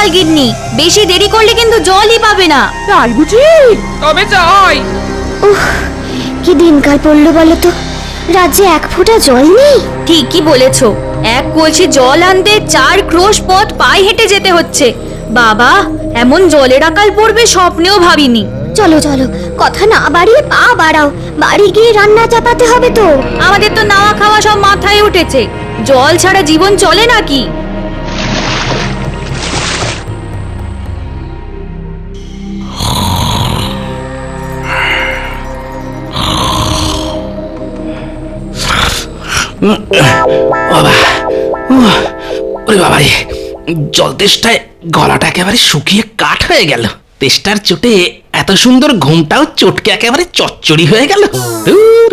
গোপাল গিন্নি, বেশি দেরি করলে কিন্তু জলই পাবে না। তাই বুঝি? তবে যাই। কি দিনকাল পড়লো বলো তো, রাজ্যে এক ফোঁটা জল নেই। ঠিকই বলেছো, এক কলসি জল আনতে 4 ক্রোশ পথ পায়ে হেঁটে যেতে হচ্ছে। বাবা, এমন জলের আকাল পড়বে স্বপ্নেও ভাবিনি। চলো চলো, কথা না বাড়িয়ে পা বাড়াও, বাড়ি গিয়ে রান্না চাপাতে হবে তো। আমাদের তো নাওয়া খাওয়া সব মাথায় উঠেছে, জল ছাড়া জীবন চলে নাকি? বাবা, ওরে বাবা রে, জল তেষ্টায় গলাটা একেবারে শুকিয়ে কাঠ হয়ে গেল। তেষ্টার চোটে এত সুন্দর ঘুমটাও চটকে একেবারে চচ্চড়ি হয়ে গেল। দূর।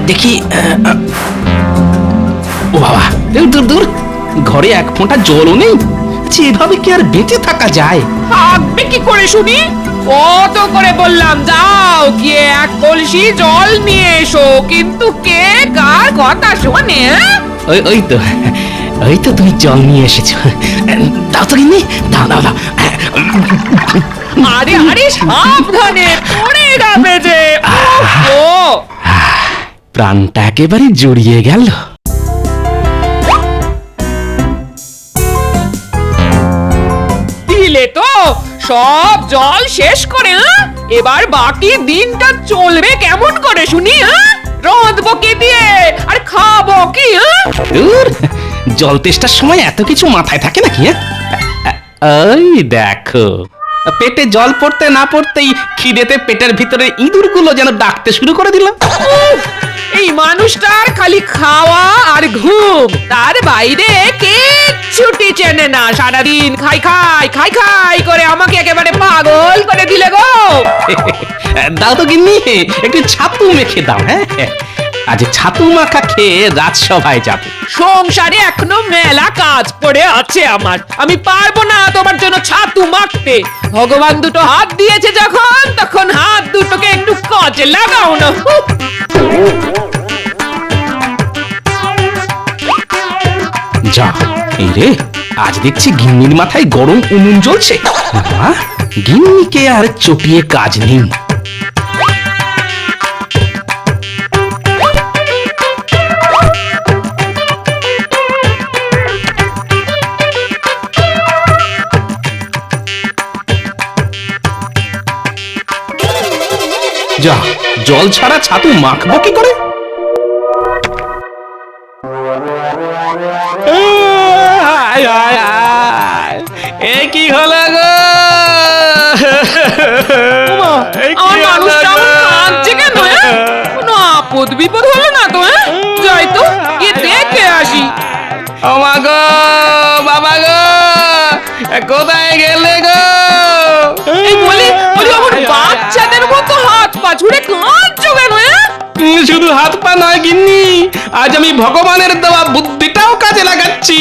দেখি, ও বাবা, দূর দূর দূর, ঘরে এক ফোঁটা জলও নেই। এভাবে কি আর বেঁচে থাকা যায়? থাকবে কি করে শুনি? কত করে বললাম যাও গিয়ে এক কলসি জল নিয়ে এসো, কিন্তু কে কার কথা শোনে? ওই তো তুমি জল নিয়ে এসেছো। দাও তো গিন্নি, দাও দাও দাও। আরে আরে সাবধানে, পড়ে যাবে যে। ও প্রাণটা একেবারে জড়িয়ে গেল। দিলে তো সব জল শেষ করে, এবার বাকি দিনটা চলবে কেমন করে শুনি? রাঁধবো কি দিয়ে আর খাবো কি? দূর, জল তেষ্টার সময় এত কিছু মাথায় থাকে নাকি? ওই দেখো, পেটে জল পড়তে না পড়তেই খিদেতে পেটের ভিতরে ইঁদুরগুলো যেন ডাকতে শুরু করে দিল। এই মানুষটার খালি খাওয়া আর ঘুম, তার বাইরে কিচ্ছুটি চেনে না। সারাদিন খাই খাই খাই খাই করে আমাকে একেবারে পাগল করে দিলে গো। দাও তো গিন্নি, একটু ছাতু মেখে দাও। হ্যাঁ, আজ ছাতু মাখা খেয়ে রাজসভায় যাব। সংসারে এখনো মেলা কাজ পড়ে আছে আমার, আমি পারবো না তোমার জন্য ছাতু মাখতে। ভগবান দুটো হাত দিয়েছে যখন, তখন হাত দুটোকে একটু কাজে লাগাও না। যা, এই রে, আজ দেখছি গিন্নির মাথায় গরম উনুন জ্বলছে। বাবা, গিন্নিকে আর চটিয়ে কাজ নেই। যা, জল ছাড়া ছাতু মাখবো কি করে? এ কি হলো গো? আমার মানুষটা আমার কাঁদছে কেন? কোনো আপদ বিপদ হলো না তো? যাই তো গিয়ে দেখে আসি। ও মা গো, বাবা গো, কোথায় গেলে গো? এই বলি বলি আমার বাচ্চাদের মতো হাত পা ছুড়ে কাঁদছো কেন? শুধু হাত পা নয় গিন্নি, আজ আমি ভগবানের দেওয়া বুদ্ধিটাও কাজে লাগাচ্ছি।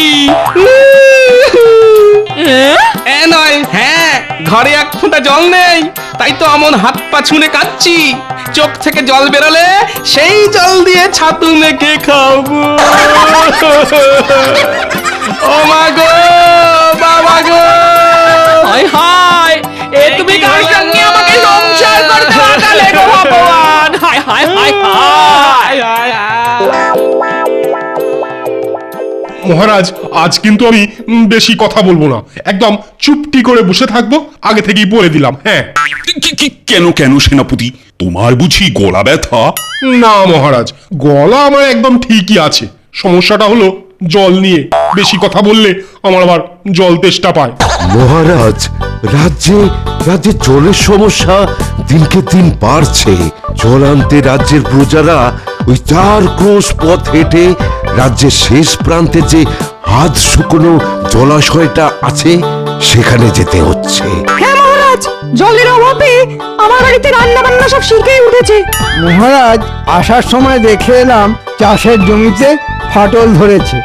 নয়, হ্যাঁ, ঘরে এক ফোঁটা জল নেই, তাই তো এমন হাত পা ছুঁড়ে কাঁদছি। চোখ থেকে জল বেরোলে সেই জল দিয়ে ছাতু মেখে খাবো। ও মা গো, বাবা গো, হায় হায়, এ তুমি কার সঙ্গে আমাকে সংসার করতে লাগালে গো ভগবান? হায় হায় হায় হায়। মহারাজ, আজ কিন্তু আমি বেশি কথা বলবো না, একদম চুপটি করে বসে থাকবো, আগে থেকেই বলে দিলাম। হ্যাঁ। কেন কেন সেনাপতি, তোমার বুঝি গলা ব্যথা? না মহারাজ, গলা আমার একদম ঠিকই আছে, সমস্যাটা হলো জল নিয়ে। বেশি কথা বললে আমার আবার জল তেষ্টা পায়। মহারাজ, রাজ্যে রাজ্যে জলের সমস্যা দিনকে দিন বাড়ছে। জল আনতে রাজ্যের প্রজারা ওই 4 ক্রোশ পথ হেঁটে রাজ্যের শেষ প্রান্তে যে হাত শুকনো জলাশয়টা আছে সেখানে যেতে হচ্ছে। হ্যাঁ মহারাজ, জলের অভাবে আমার বাড়িতে রান্না বান্না সব শিখে উঠেছে। মহারাজ, আসার সময় দেখে এলাম চাষের জমিতে ফাটল ধরেছে,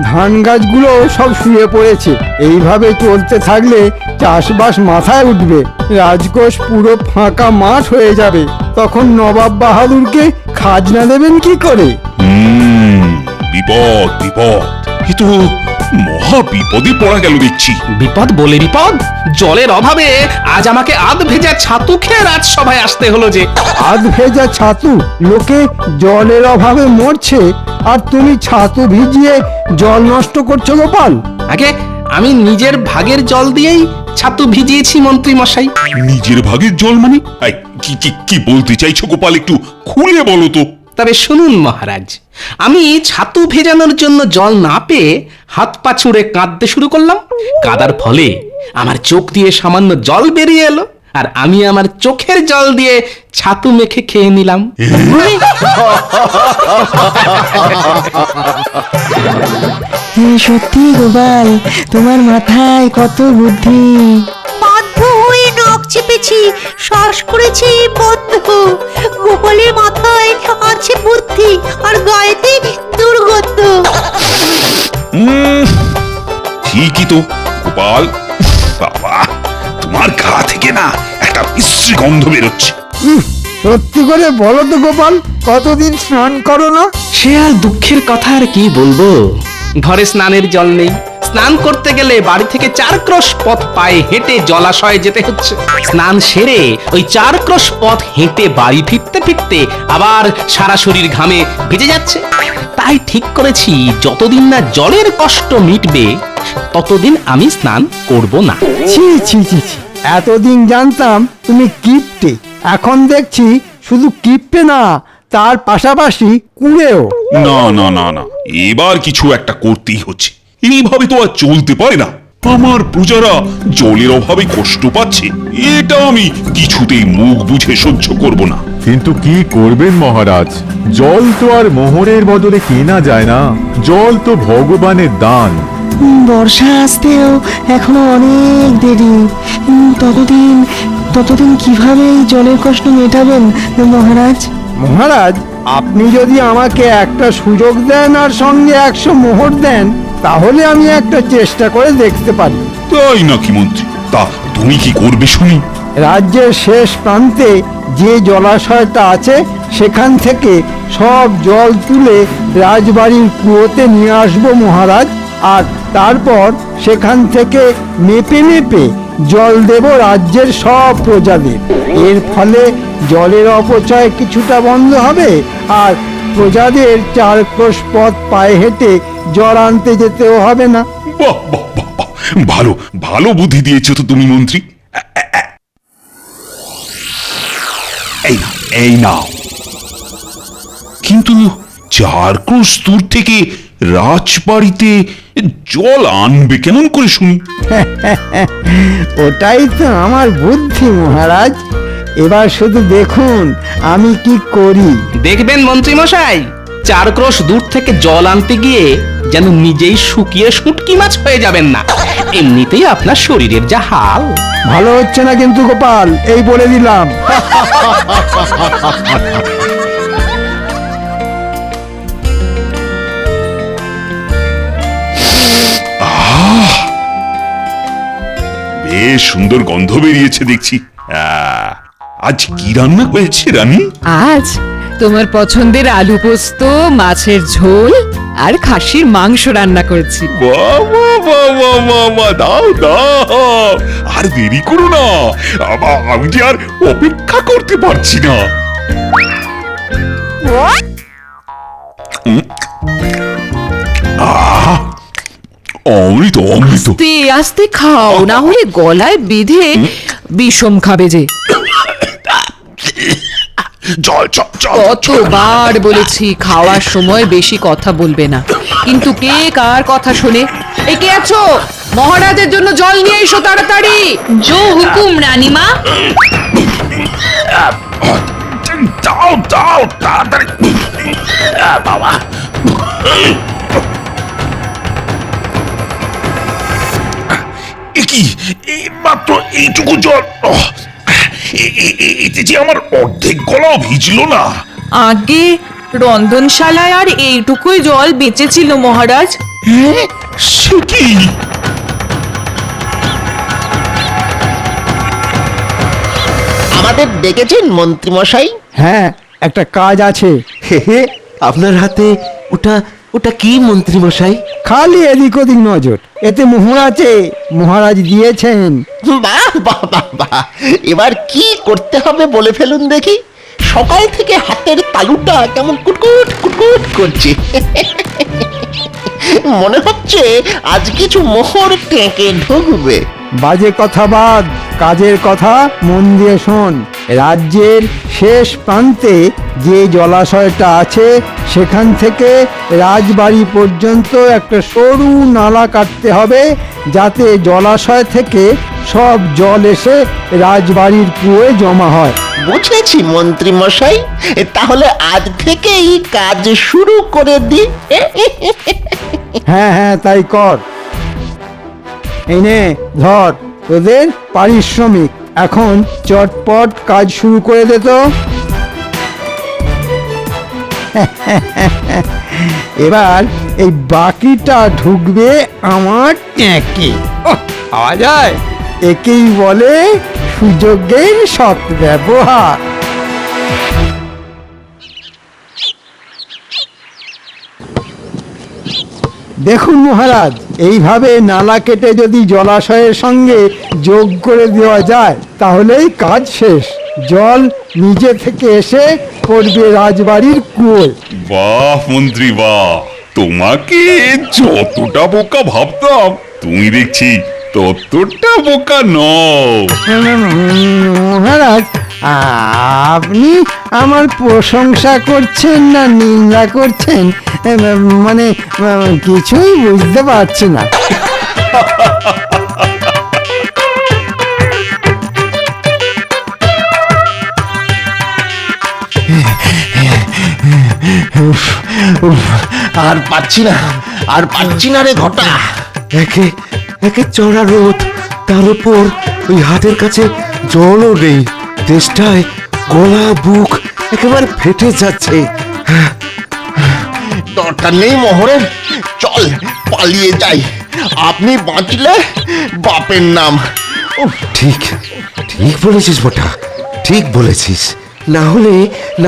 ধান গাছগুলো সব শুয়ে পড়েছে। এইভাবে চলতে থাকলে চাষবাস মাথায় উঠবে, রাজকোষ পুরো ফাঁকা মাঠ হয়ে যাবে। তখন নবাব বাহাদুরকে খাজনা দেবেন কি করে? বিপদ বিপদ, এ তো মহা বিপদে পড়া গেল দেখছি। বিপদ বলে বিপদ, জলের অভাবে আজ আমাকে আধ ভেজা ছাতু খেয়ে রাজসভায় আসতে হলো যে। আধ ভেজা ছাতু? লোকে জলের অভাবে মরছে আর তুমি ছাতু ভিজিয়ে জল নষ্ট করছো গোপাল? আগে আমি নিজের ভাগের জল দিয়েই ছাতু ভিজিয়েছি মন্ত্রী মশাই। নিজের ভাগের জল মানে? এই, কি কি কি বলতে চাইছো গোপাল, একটু খুলে বলো তো। তবে শুনুন মহারাজ, আমি ছাতু ভেজানোর জন্য জল না পেয়ে হাত পা ছুঁড়ে কাঁদতে শুরু করলাম। কাদার ফলে আমার চোখ দিয়ে সামান্য জল বেরিয়ে এলো, আর আমি আমার চোখের জল দিয়ে ছাতু মেখে খেয়ে নিলাম। সত্যি গোপাল, তোমার মাথায় কত বুদ্ধি। বাধ্য হয়ে নখ চেপেছি, শ্বাস করেছি বন্ধ। গোপালের মাথায় আছে বুদ্ধি আর গায়েতে দুর্গন্ধ। ঠিকই তো গোপাল, বাবা তোমার গা থেকে না একটা বিশ্রী গন্ধ বেরোচ্ছে। সত্যি করে বলো তো গোপাল, কতদিন স্নান করো না? সে আর দুঃখের কথা আর কি বলবো, ঘরে স্নানের জল নেই। স্নান করতে গেলে বাড়ি থেকে 4 ক্রোশ পথ পায়ে হেঁটে জলাশয়ে যেতে হচ্ছে। স্নান সেরে ওই 4 ক্রোশ পথ হেঁটে বাড়ি ফিরতে ফিরতে আবার সারা শরীর ঘামে ভিজে যাচ্ছে। তাই ঠিক করেছি, যতদিন না জলের কষ্ট মিটবে ততদিন আমি স্নান করব না। ছি ছি ছি ছি, এতদিন জানতাম তুমি কিপ্টে, এখন দেখছি শুধু কিপ্টে না, তার পাশাপাশি কুঁড়েও। না না না না, এবার কিছু একটা করতেই হচ্ছে, এইভাবে তো আর চলতে পারে না। আমার প্রজারা জলের অভাবে কষ্ট পাচ্ছে, এটা আমি কিছুতেই মুখ বুঝে সহ্য করব না। কিন্তু কি করবেন মহারাজ, জল তো আর মোহরের বদলে কেনা যায় না, জল তো ভগবানের দান। বর্ষা আসতেও এখনো অনেক দেরি। ততদিন কিভাবে এই জলের কষ্ট মেটাবেন মহারাজ? মহারাজ, আপনি যদি আমাকে একটা সুযোগ দেন আর সঙ্গে 100 মোহর দেন, তাহলে আমি একটা চেষ্টা করে দেখতে পারি। তাই নাকি মন্ত্রী? তা তুমি কি করবে শুনি? রাজ্যের শেষ প্রান্তে যে জলাশয়টা আছে সেখান থেকে সব জল তুলে রাজবাড়ির কুয়োতে নিয়ে আসবো মহারাজ, আর তারপর সেখান থেকে মেপে মেপে জল দেব রাজ্যের সব প্রজাদের। এর ফলে জলের অপচয় কিছুটা বন্ধ হবে, আর প্রজাদের 4 ক্রোশ পথ পায়ে হেঁটে জল আনতে যেতেও হবে না। বাহ বাহ বাহ বাহ, ভালো ভালো বুদ্ধি দিয়েছো তো তুমি মন্ত্রী। এই নাও, এই নাও। কিন্তু 4 ক্রোশ দূর থেকে রাজবাড়িতে জল আনবে কেমন করে শুনি? ওটাই তো আমার বুদ্ধি মহারাজ, এবার শুধু দেখুন আমি কি করি। দেখবেন মন্ত্রী মশাই, 4 ক্রোশ দূর থেকে জল আনতে গিয়ে যেন নিজেই শুকিয়ে শুটকি মাছ হয়ে যাবেন না। এমনিতেই আপনার শরীরের যা হাল। ভালো হচ্ছে না কিন্তু গোপাল, এই বলে দিলাম। বেশ সুন্দর গন্ধ বেরিয়েছে দেখছি। আজ কি রান্না হয়েছে রানী? আজ তোমার পছন্দের আলু পোস্ত, মাছের ঝোল আর খাসির মাংস রান্না করেছি। বাবা বাবা বাবা, দাও দাও, আর দেরি করো না, আমি যে আর অপেক্ষা করতে পারছি না। অমৃত অমৃত। আস্তে আস্তে খাও, না হলে গলায় বেঁধে বিষম খাবে যে। জল জল জল। কতবার বলেছি খাওয়ার সময় বেশি কথা বলবে না, কিন্তু কে কার কথা শোনে? এই কে আছো? মহারাজের জন্য জল নিয়ে এসো তাড়াতাড়ি। জো হুকুম রানীমা। দাও দাও তাড়াতাড়ি। বাবা, কি মাত্র এইটুকু জল, এতে যে আমার অর্ধেক গলাও ভিজলো না। আগে রন্ধনশালায় আর এইটুকুই জল বেঁচেছিল মহারাজ। সে কি? আমাদের ডেকেছেন মন্ত্রী মশাই? হ্যাঁ, একটা কাজ আছে, হে হে, আপনার হাতে ওটা ওটা কি মন্ত্রী মশাই? খালি এদিক ওদিক নজর, এতে মোহর আছে, মহারাজ দিয়েছেন। বাহ বাহ বাহ বাহ, এবার কি করতে হবে বলে ফেলুন দেখি। সকাল থেকে হাতের তালুটা কেমন কুটকুট কুটকুট করছে। মনে হচ্ছে আজ কিছু মোহর টেকে ঢুকবে। বাজে কথা বাদ, কাজের কথা মন দিয়ে শোন। রাজ্যের শেষ প্রান্তে যে জলাশয়টা আছে সেখান থেকে রাজবাড়ি পর্যন্ত একটা সরু নালা কাটতে হবে, যাতে জলাশয় থেকে সব জল এসে রাজবাড়ির কুয়োয় জমা হয়। বুঝেছি মন্ত্রী মশাই, তাহলে আজ থেকেই কাজ শুরু করে দিই। হ্যাঁ হ্যাঁ, তাই কর। এই নে ধর তোদের পারিশ্রমিক, এখন চটপট কাজ শুরু করে দে তো। এবার এই বাকিটা ঢুকবে আমার ট্যাঁকে। পাওয়া যায়, একেই বলে সুযোগের সৎ ব্যবহার। দেখুন মহারাজ, এইভাবে নালা কেটে যদি জলাশয়ের সঙ্গে যোগ করে দেওয়া যায় তাহলেই কাজ শেষ। জল নিজে থেকে এসে পড়বে রাজবাড়ির কুয়োয়। বাহ মন্ত্রী বাহ, তোমাকে যতটা বোকা ভাবতাম তুমি দেখছি ততটা বোকা নও। মহারাজ, আপনি আমার প্রশংসা করছেন না নিন্দা করছেন, মানে কিছুই বুঝতে পারছি না। আর পাচ্ছি না, আর পাচ্ছি না রে ঘটা। একে একে চড়া রোদ, তার উপর ওই হাতের কাছে জলও নেই। তেষ্টায় গলা বুক একেবারে ফেটে যাচ্ছে। দরকার নেই মোহরের, চল পালিয়ে যাই। আপনি বাঁচলে বাপের নাম। ঠিক ঠিক বলেছিস বটা, ঠিক বলেছিস। না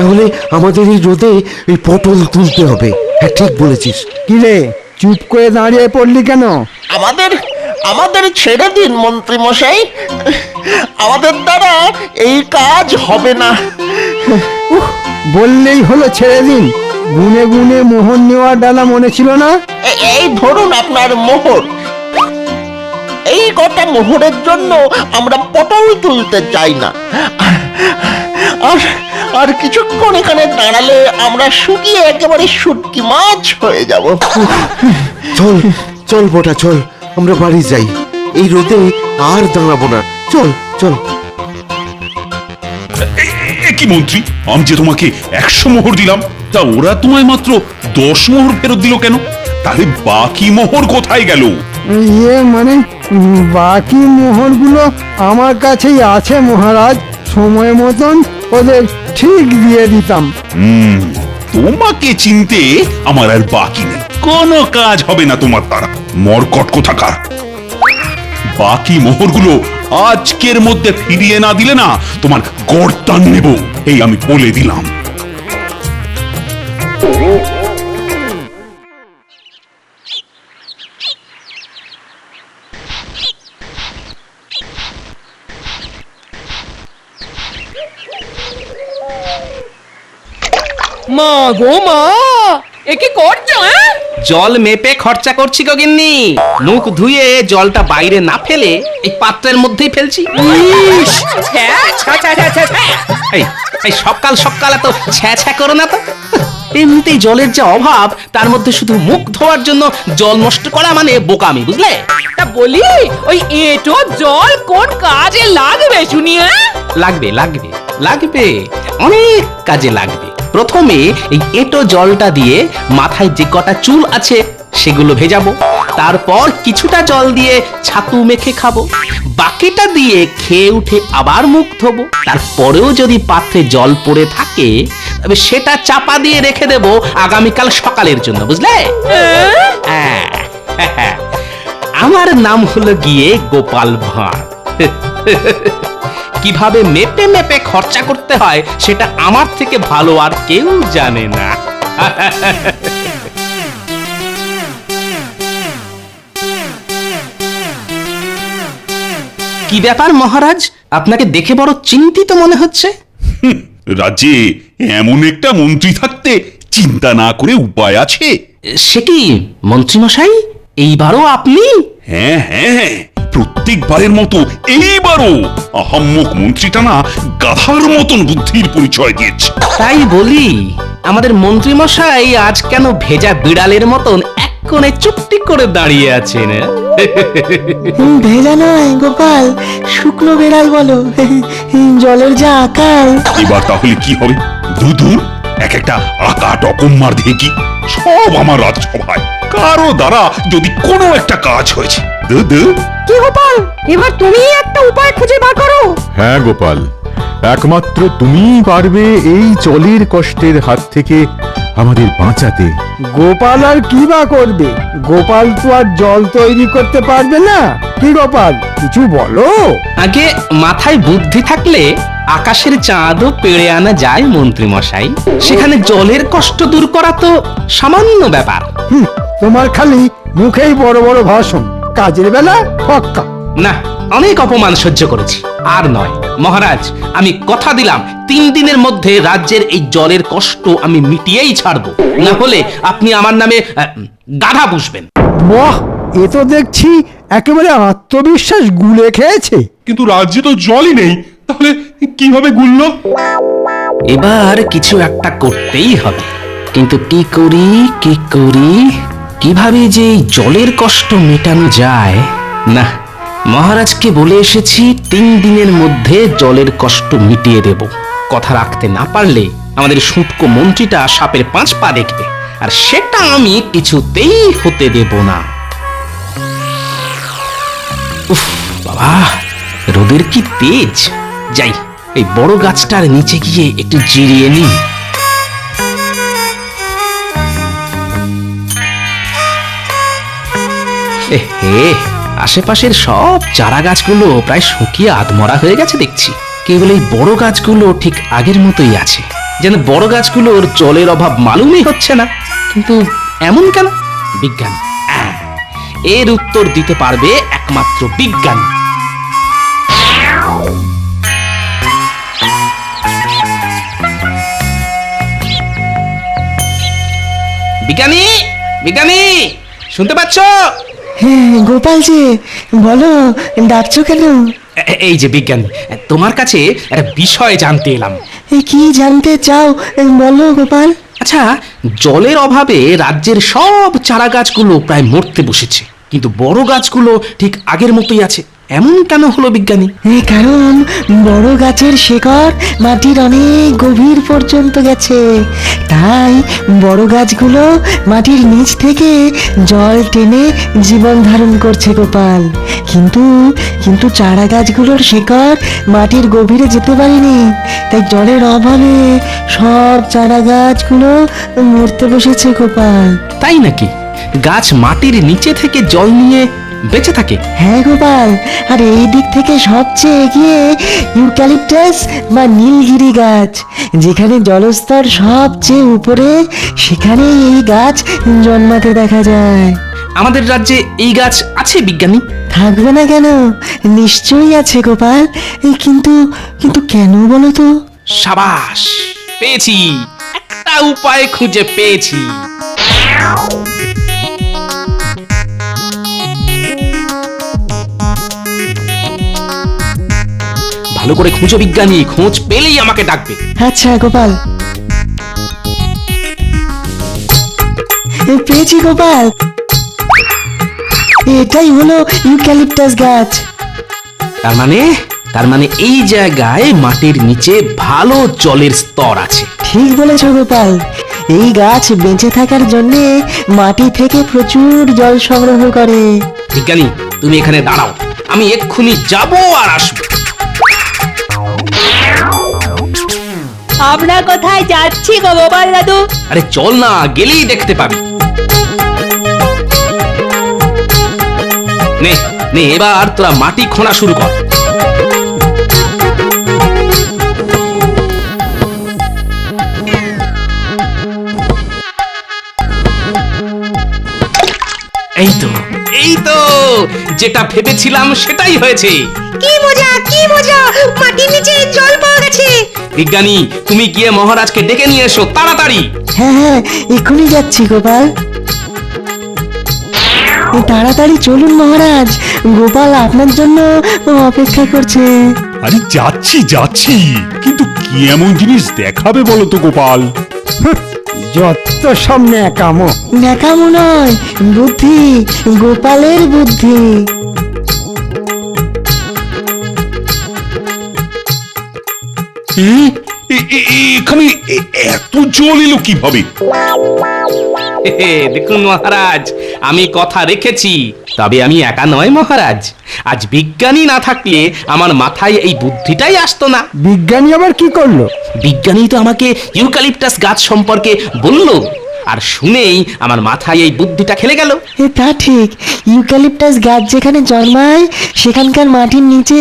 হলে আমাদের এই রোদে এই পটল তুলতে হবে। হ্যাঁ ঠিক বলেছিস। কিরে, চুপ করে দাঁড়িয়ে পড়লি কেন? আমাদের আমাদের ছেড়ে দিন মন্ত্রী মশাই, আমাদের দ্বারা এই কাজ হবে না। বললেই হলো ছেড়ে দিন। গুনে গুনে মোহর নেওয়ার ডালা মনে ছিল না? এই ধরুন আপনার মোহর। এই কটা মোহরের জন্য আমরা পটল তুলতে চাই না। আর আর কিছুক্ষণ এখানে দাঁড়ালে আমরা শুকিয়ে একেবারে শুটকি মাছ হয়ে যাব। চল চল বটা, চল আমরা বাড়ি যাই। এই রোদে আর দাঁড়াবো না। চল চল। এ কি মন্ত্রী, আমি যে তোমাকে 100 মোহর দিলাম, তা ওরা তোমায় মাত্র 10 মোহর ফেরত দিল কেন? তাহলে বাকি মোহর কোথায় গেল? মানে বাকি মোহরগুলো আমার কাছেই আছে মহারাজ, সময় মতন ওদের ঠিক দিয়ে দিতাম। তোমাকে চিনতে আমার আর বাকি নেই, কোনো কাজ হবে না তোমার দ্বারা। মরকট কোথাকার, বাকি মোহরগুলো আজকের মধ্যে ফিরিয়ে না দিলে না তোমার গর্দান নেব, এই আমি বলে দিলাম। মা গো মা, এ কি করছো? জল মেপে খরচা করছি গো গিন্নি। মুখ ধুয়ে জলটা বাইরে না ফেলে এই পাত্রের মধ্যেই ফেলছি। এই এই সকাল সকাল এত ছ্যা ছ্যা করো না তো। এমনিতেই জলের যে অভাব, তার মধ্যে শুধু মুখ ধোয়ার জন্য জল নষ্ট করা মানে বোকামি, বুঝলে? তা বলি, ওই এঁটো জল কোন কাজে লাগবে শুনি? লাগবে লাগবে লাগবে, অনেক কাজে লাগবে। প্রথমে এই এঁটো জলটা দিয়ে মাথায় যে কটা চুল আছে সেগুলো ভেজাবো। তারপর কিছুটা জল দিয়ে ছাতু মেখে খাবো। বাকিটা দিয়ে খেয়ে উঠে আবার মুখ ধোবো। তারপরেও যদি পাত্রে জল পড়ে থাকে তবে সেটা চাপা দিয়ে রেখে দেবো আগামীকাল সকালের জন্য, বুঝলে? হ্যাঁ, আমার নাম হলো গিয়ে গোপাল ভাঁড়। কিভাবে মেপে মেপে খরচা করতে হয় সেটা আমার থেকে ভালো আর কেউ জানে না। কি ব্যাপার মহারাজ, আপনাকে দেখে বড় চিন্তিত মনে হচ্ছে। রাজ্যে এমন একটা মন্ত্রী থাকতে চিন্তা না করে উপায় আছে? সে কি মন্ত্রীমশাই, এইবারও আপনি? হ্যাঁ হ্যাঁ, প্রত্যেকবারের মতো এইবারও আহাম্মক মন্ত্রীটা না গাধার মতন বুদ্ধির পরিচয় দিয়েছে। তাই বলি, আমাদের মন্ত্রীমশাই আজ কেন ভেজা বিড়ালের মতন এক কোণে চুপটি করে দাঁড়িয়ে আছেন? ভেজা নয় গোপাল, শুকনো বেড়াল বলো, জলের যা আকাল। এবার তাহলে কি হবে? দূর এক একটা আকাট অকম্মার দেখি সব আমার রাজসভায় কারো দ্বারা যদি কোনো একটা কাজ হয়েছে। কি গোপাল, এবার তুমি একটা উপায় খুঁজে বার করো। হ্যাঁ গোপাল, একমাত্র তুমিই পারবে এই জলের কষ্টের হাত থেকে আমাদের বাঁচাতে। গোপাল আর কি বা করবে? গোপাল তো আর জল তৈরি করতে পারবে না। কি গোপাল, কিছু বলো। আগে মাথায় বুদ্ধি থাকলে আকাশের চাঁদও পেড়ে আনা যায় মন্ত্রীমশাই। সেখানে জলের কষ্ট দূর করা তো সামান্য ব্যাপার। তোমার খালি মুখেই বড় বড় ভাষণ, কাজের বেলা ফক্কা। না, অনেক অপমান সহ্য করেছি, আর নয়। মহারাজ, আমি কথা দিলাম 3 দিনের মধ্যে রাজ্যের এই জলের কষ্ট আমি মিটিয়েই ছাড়বো, না হলে আপনি আমার নামে গাধা পুষবেন। বাহ, এ তো দেখছি একেবারে আত্মবিশ্বাস গুলে খেয়েছে। কিন্তু রাজ্যে তো জলই নেই, তাহলে কিভাবে গুললো? এবার কিছু একটা করতেই হবে, কিন্তু কি করি, কিভাবে যে এই জলের কষ্ট মেটানো যায়? না, মহারাজকে বলে এসেছি 3 দিনের মধ্যে জলের কষ্ট মিটিয়ে দেব। কথা রাখতে না পারলে আমাদের শুটকো মন্ত্রীটা সাপের 5 পা দেখবে, আর সেটা আমি কিছুতেই হতে দেব না। উফ বাবা, রোদের কি তেজ! যাই, এই বড় গাছটার নিচে গিয়ে একটু জিরিয়ে নিই। আশেপাশের সব চারা গাছগুলো প্রায় শুকিয়ে আধমরা হয়ে গেছে দেখছি। কেবল এই বড় গাছগুলো ঠিক আগের মতোই আছে, যেন বড় গাছগুলোর জলের অভাব মালুমই হচ্ছে না। কিন্তু এমন কেন? বিজ্ঞান, এর উত্তর দিতে পারবে একমাত্র বিজ্ঞান। বিজ্ঞানী, বিজ্ঞানী, শুনতে পাচ্ছ? গোপাল যে, বলো, ডাকছো কেন? এই যে বিজ্ঞানী, তোমার কাছে একটা বিষয় জানতে এলাম। কি জানতে চাও বলো গোপাল। আচ্ছা, জলের অভাবে রাজ্যের সব চারা গাছগুলো প্রায় মরতে বসেছে, কিন্তু বড় গাছগুলো ঠিক আগের মতোই আছে, এমন কেন হলো বিজ্ঞানী? কারণ বড় গাছের শেকড় মাটির অনেক গভীর পর্যন্ত গেছে, তাই বড় গাছগুলো মাটির নিচ থেকে জল টেনে জীবন ধারণ করছে গোপাল। কিন্তু চারা গাছগুলোর শিকড় মাটির গভীরে যেতে পারেনি, তাই জলের অভাবে সব চারা গাছগুলো মরতে বসেছে গোপাল। তাই নাকি? গাছ মাটির নিচে থেকে জল নিয়ে বেঁচে থাকে? হ্যাঁ গোপাল, আর এই দিক থেকে সবচেয়ে এগিয়ে ইউক্যালিপটাস বা নীলগিরি গাছ, যেখানে জলস্তর সবচেয়ে উপরে, সেখানে এই গাছ জন্মাতে দেখা যায়। আমাদের রাজ্যে এই গাছ আছে বিজ্ঞানী? থাকবে না কেন, নিশ্চয়ই আছে গোপাল। কিন্তু কেন বলো তো? সাবাস, পেয়েছি, একটা উপায় খুঁজে পেয়েছি। ভালো করে খুঁজো বিজ্ঞানী, খোঁজ পেলেই আমাকে ডাকবে। আচ্ছা গোপাল, পেয়েছি গোপাল, এটাই হলো ইউক্যালিপটাস গাছ। তার মানে এই জায়গায় মাটির নিচে ভালো জলের স্তর আছে। ঠিক বলেছ গোপাল, এই গাছ বেঁচে থাকার জন্য মাটি থেকে প্রচুর জল সংগ্রহ করে। বিজ্ঞানী, তুমি এখানে দাঁড়াও, আমি এক্ষুনি যাব আর আসবো। আমরা কোথায় যাচ্ছি গো গোপাল দাদু? আরে চল না, গেলেই দেখতে পাবি। নে, এবার তোরা মাটি খোঁড়া শুরু কর। এই তো যেটা ভেবেছিলাম সেটাই হয়েছে। কি মজা মাটির নিচে জল পাওয়া গেছে। বিজ্ঞানী, তুমি গিয়ে মহারাজকে ডেকে নিয়ে এসো তাড়াতাড়ি। হ্যাঁ এক্ষুনি যাচ্ছি গোপাল। তাড়াতাড়ি চলুন মহারাজ, গোপাল আপনার জন্য অপেক্ষা করছে। আরে যাচ্ছি কিন্তু কি এমন জিনিস দেখাবে বলো তো গোপাল? যত সব ন্যাকামো। ন্যাকামো নয়, বুদ্ধি, গোপালের বুদ্ধি। এখানে এত জল এলো কিভাবে? দেখুন মহারাজ, আমি কথা রেখেছি। তবে আমি একা নয় মহারাজ, আজ বিজ্ঞানী না থাকলে আমার মাথায় এই বুদ্ধিটাই আসতো না। বিজ্ঞানী আবার কি করলো? বিজ্ঞানী তো আমাকে ইউক্যালিপটাস গাছ সম্পর্কে বলল, আর শুনেই আমার মাথায় এই বুদ্ধিটা খেলে গেল। তা ঠিক, ইউক্যালিপটাস গাছ যেখানে জন্মায় সেখানকার মাটির নিচে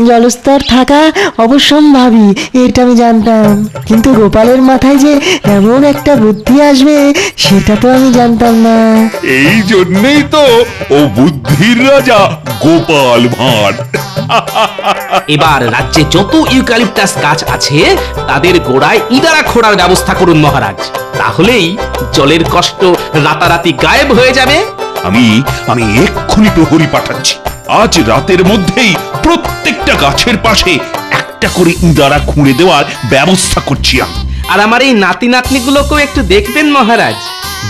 জলস্তর থাকা অবশ্যম্ভাবী, এটা আমি জানতাম। কিন্তু গোপালের মাথায় যে এমন একটা বুদ্ধি আসবে সেটা তো আমি জানতাম না। এই জন্যই তো ও বুদ্ধির রাজা গোপাল ভাঁড়। এবার রাজ্যে যত ইউক্যালিপটাস গাছ আছে তাদের গোড়ায় ইদারা খোঁড়ার ব্যবস্থা করুন মহারাজ, তাহলেই জলের কষ্ট রাতারাতি গায়েব হয়ে যাবে। আমি এক্ষুনি প্রহরী পাঠাচ্ছি। আজ রাতের মধ্যেই প্রত্যেকটা গাছের পাশে একটা করে ইঁদারা খুঁড়ে দেওয়ার ব্যবস্থা করছি আমি। আর আমার এই নাতি নাতনিগুলোকেও একটু দেখবেন মহারাজ,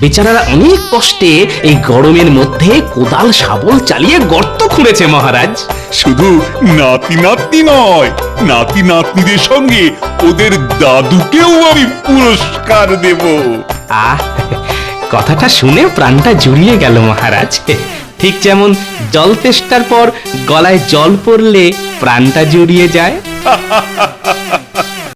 বেচারারা অনেক কষ্টে এই গরমের মধ্যে কোদাল শাবল চালিয়ে গর্ত খুঁড়েছে মহারাজ। শুধু নাতি নাতনি নয়, নাতি নাতনিদের সঙ্গে ওদের দাদুকেও আমি পুরস্কার দেব। আহ, কথাটা শুনে প্রাণটা জুড়িয়ে গেল মহারাজ। ঠিক যেমন জল তেষ্টার পর গলায় জল পড়লে প্রাণটা জুড়িয়ে যায়।